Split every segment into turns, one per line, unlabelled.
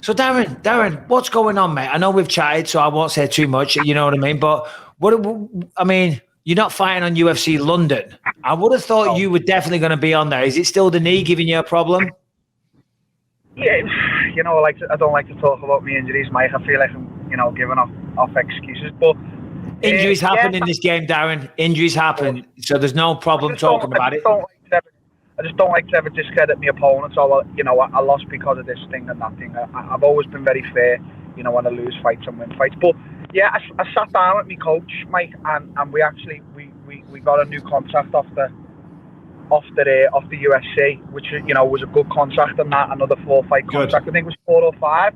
So Darren, what's going on, mate? I know we've chatted, so I won't say too much. You know what I mean? But you're not fighting on UFC London. I would have thought you were definitely going to be on there. Is it still the knee giving you a problem?
Yeah, I don't like to talk about my injuries, Mike. I feel like I'm, giving off excuses, but
injuries happen in this game, Darren. Injuries happen, so there's no problem talking about it.
I just don't like to ever discredit my opponents. Or I lost because of this thing and that thing. I've always been very fair, when I lose fights and win fights. But yeah, I sat down with my coach, Mike, and we actually we got a new contract off the UFC, which was a good contract, and that another 4-fight contract. I think it was 4 or 5.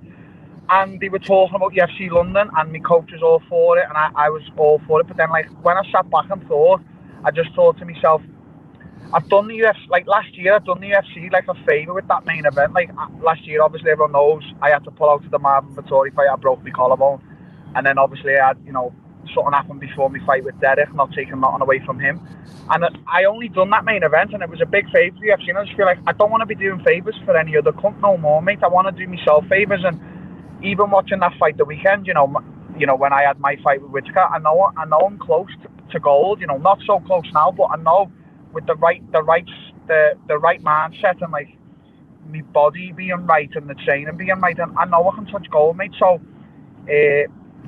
And they were talking about UFC London, and my coach was all for it, and I was all for it. But then, when I sat back and thought, I just thought to myself, I've done the UFC, last year, I've done the UFC, a favour with that main event. Last year, obviously, everyone knows I had to pull out of the Marvin Vettori fight. I broke my collarbone. And then, obviously, I had, something happened before my fight with Derek, not taking nothing away from him. And I only done that main event, and it was a big favour for the UFC. And I just feel like I don't want to be doing favours for any other company no more, mate. I want to do myself favours. And even watching that fight the weekend, when I had my fight with Whitaker, I know I'm close to gold. Not so close now, but I know with the right mindset and my body being right and the training being right, and I know I can touch gold, mate. So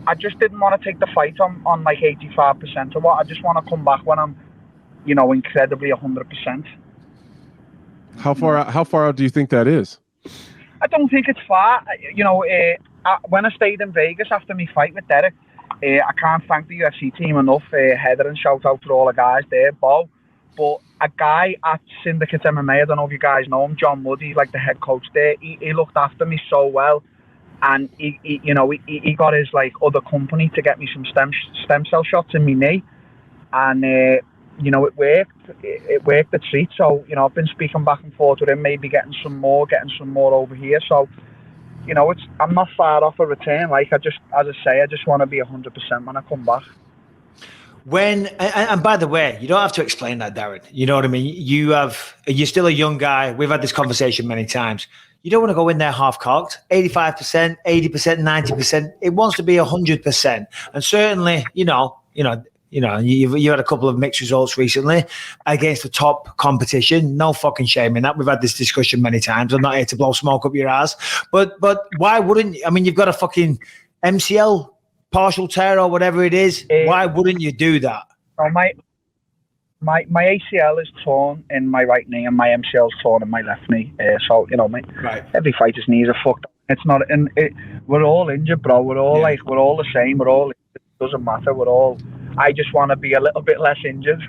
I just didn't want to take the fight on 85% or what. I just want to come back when I'm, incredibly 100%.
How far out do you think that is?
I don't think it's far. When I stayed in Vegas after my fight with Derek, I can't thank the UFC team enough. Heather, and shout out to all the guys there, Bo. But a guy at Syndicate MMA, I don't know if you guys know him, John Wood, he's the head coach there. He looked after me so well, and he got his other company to get me some stem cell shots in my knee, and it worked. It worked a treat. So I've been speaking back and forth with him, maybe getting some more over here. So I'm not far off a return. I just want to be 100% when I come back.
And by the way, you don't have to explain that, Darren. You know what I mean? You're still a young guy. We've had this conversation many times. You don't want to go in there half-cocked, 85%, 80%, 90%. It wants to be 100%. And certainly, you've had a couple of mixed results recently against the top competition. No fucking shame in that. We've had this discussion many times. I'm not here to blow smoke up your ass. But why wouldn't you? I mean, you've got a fucking MCL partial tear or whatever it is. Why wouldn't you do that?
Oh, my ACL is torn in my right knee and my MCL is torn in my left knee. Every fighter's knees are fucked up. It's not, and we're all injured, bro. We're all we're all the same. We're all. It doesn't matter. We're all. I just want to be a little bit less injured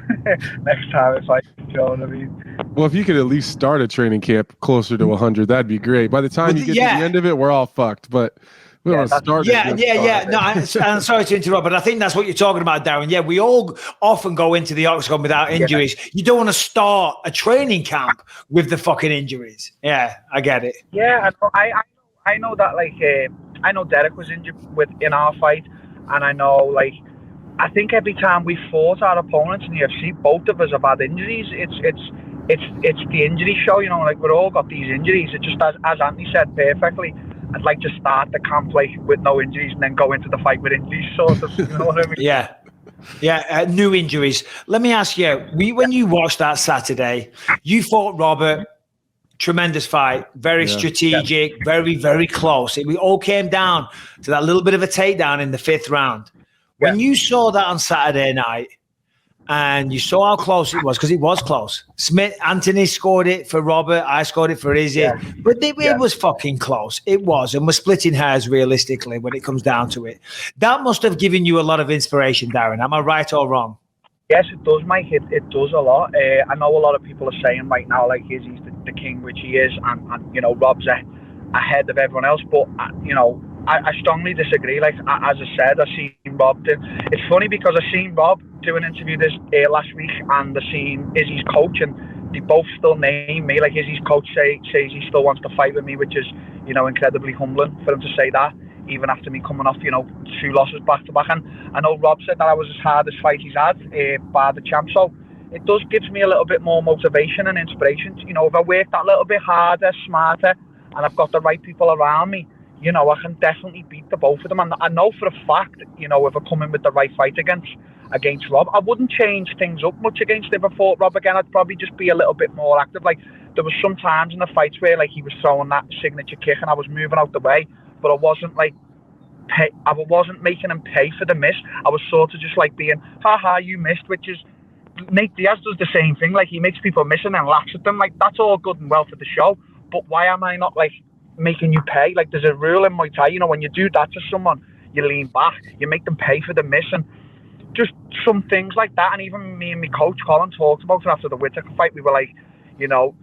next time. You know what I mean?
Well, if you could at least start a training camp closer to 100, that'd be great. By the time you get to the end of it, we're all fucked. But we want to start.
No, I'm sorry to interrupt, but I think that's what you're talking about, Darren. Yeah, we all often go into the Octagon without injuries. Yeah. You don't want to start a training camp with the fucking injuries. Yeah, I get it.
Yeah, I know that. I know Derek was injured in our fight, and I know I think every time we fought our opponents in the UFC, both of us have had injuries. It's the injury show, we're all got these injuries. It just as Anthony said perfectly. I'd like to start the camp with no injuries and then go into the fight with injuries, sort of. You know what I mean?
Yeah. New injuries. Let me ask you: when you watched that Saturday, you fought Robert. Tremendous fight, very strategic, very, very close. We all came down to that little bit of a takedown in the 5th round. When you saw that on Saturday night and you saw how close it was, because it was close. Anthony scored it for Robert. I scored it for Izzy. Yeah. But it was fucking close. It was. And we're splitting hairs realistically when it comes down to it. That must have given you a lot of inspiration, Darren. Am I right or wrong?
Yes, it does, Mike. It does a lot. I know a lot of people are saying right now, Izzy's the king, which he is, and Rob's ahead of everyone else. But, I strongly disagree. As I said, I've seen Rob do. It's funny because I've seen Rob do an interview last week, and I've seen Izzy's coach, and they both still name me. Izzy's coach says he still wants to fight with me, which is, incredibly humbling for him to say that, even after me coming off, 2 losses back to back. And I know Rob said that I was his hardest fight he's had by the champ. So it does gives me a little bit more motivation and inspiration. If I work that little bit harder, smarter, and I've got the right people around me, you know, I can definitely beat the both of them. And I know for a fact, you know, if I come in with the right fight against Rob, I wouldn't change things up much against him. If I fought Rob again, I'd probably just be a little bit more active. Like, there was some times in the fights where, like, he was throwing that signature kick and I was moving out the way, but I wasn't, like, I wasn't making him pay for the miss. I was sort of just, like, being, haha, you missed, which is, Nate Diaz does the same thing. Like, he makes people miss and then laughs at them. Like, that's all good and well for the show, but why am I not, like, making you pay? Like, there's a rule in Muay Thai, you know, when you do that to someone, you lean back, you make them pay for the miss, and just some things like that. And even me and my coach Colin talked about it after the Whittaker fight. We were like, you know,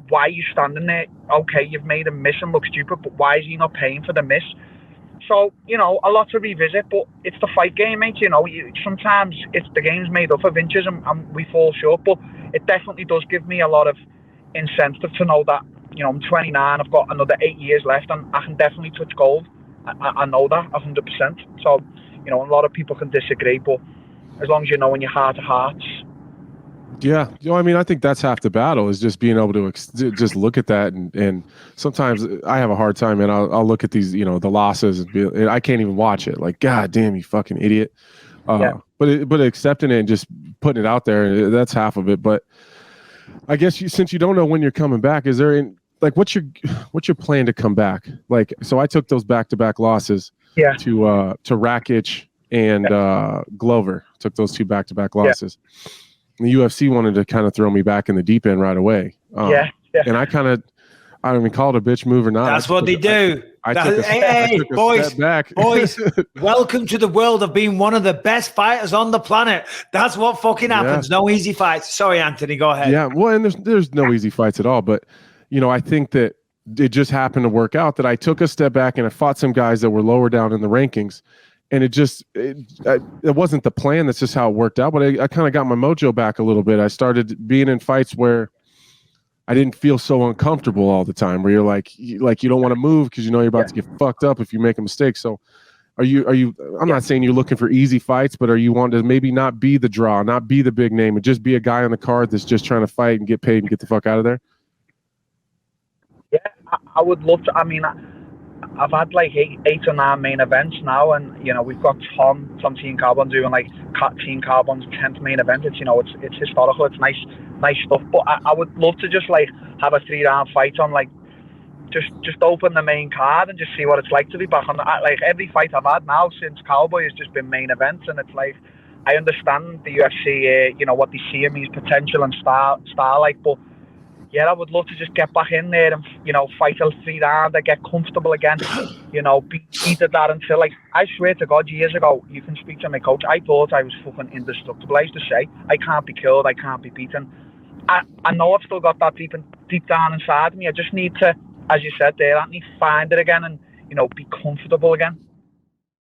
why are you standing there? Okay, you've made him miss and look stupid, but why is he not paying for the miss? So, you know, a lot to revisit, but it's the fight game, mate. You know, sometimes it's the game's made up of inches and we fall short, but it definitely does give me a lot of incentive to know that, you know, I'm 29, I've got another 8 years left, and I can definitely touch gold. I know that 100%. So, you know, a lot of people can disagree, but as long as you know in your heart of hearts.
Yeah, you know, I mean, I think that's half the battle, is just being able to just look at that, and sometimes I have a hard time, and I'll look at these, you know, the losses, and I can't even watch it. Like, God damn, you fucking idiot. But accepting it and just putting it out there, that's half of it. But I guess since you don't know when you're coming back, is there like what's your plan to come back? Like, so I took those back-to-back losses to Rakic and Glover. Took those 2 back-to-back losses. The UFC wanted to kind of throw me back in the deep end right away. And I don't even call it a bitch move or not.
That's what they do. I took a step back. Boys, welcome to the world of being one of the best fighters on the planet. That's what fucking happens. No easy fights. Sorry, Anthony, go ahead.
Yeah, well, and there's no easy fights at all. But, you know, I think that it just happened to work out that I took a step back and I fought some guys that were lower down in the rankings. And it wasn't the plan. That's just how it worked out. But I kind of got my mojo back a little bit. I started being in fights where I didn't feel so uncomfortable all the time, where you're like you don't want to move because you know you're about to get fucked up if you make a mistake. So are you I'm not saying you're looking for easy fights, but are you wanting to maybe not be the draw, not be the big name, and just be a guy on the card that's just trying to fight and get paid and get the fuck out of there?
Yeah, I would love to. I mean, I've had like eight or 9 main events now, and you know we've got Tom Team Carbon doing like Team Carbon's 10th main event. It's, you know, it's historical. It's nice stuff. But I would love to just like have a 3-round fight on, like just open the main card and just see what it's like to be back on. Like every fight I've had now since Cowboy has just been main events, and it's like I understand the UFC, you know, what they see in me's potential and star like, but. Yeah, I would love to just get back in there and, you know, fight a 3-rounder, get comfortable again, you know, beat the Darren Till. Like, I swear to God, years ago, you can speak to my coach, I thought I was fucking indestructible. I used to say, I can't be killed, I can't be beaten. I know I've still got that deep down inside me. I just need to, as you said there, Anthony, find it again and, you know, be comfortable again.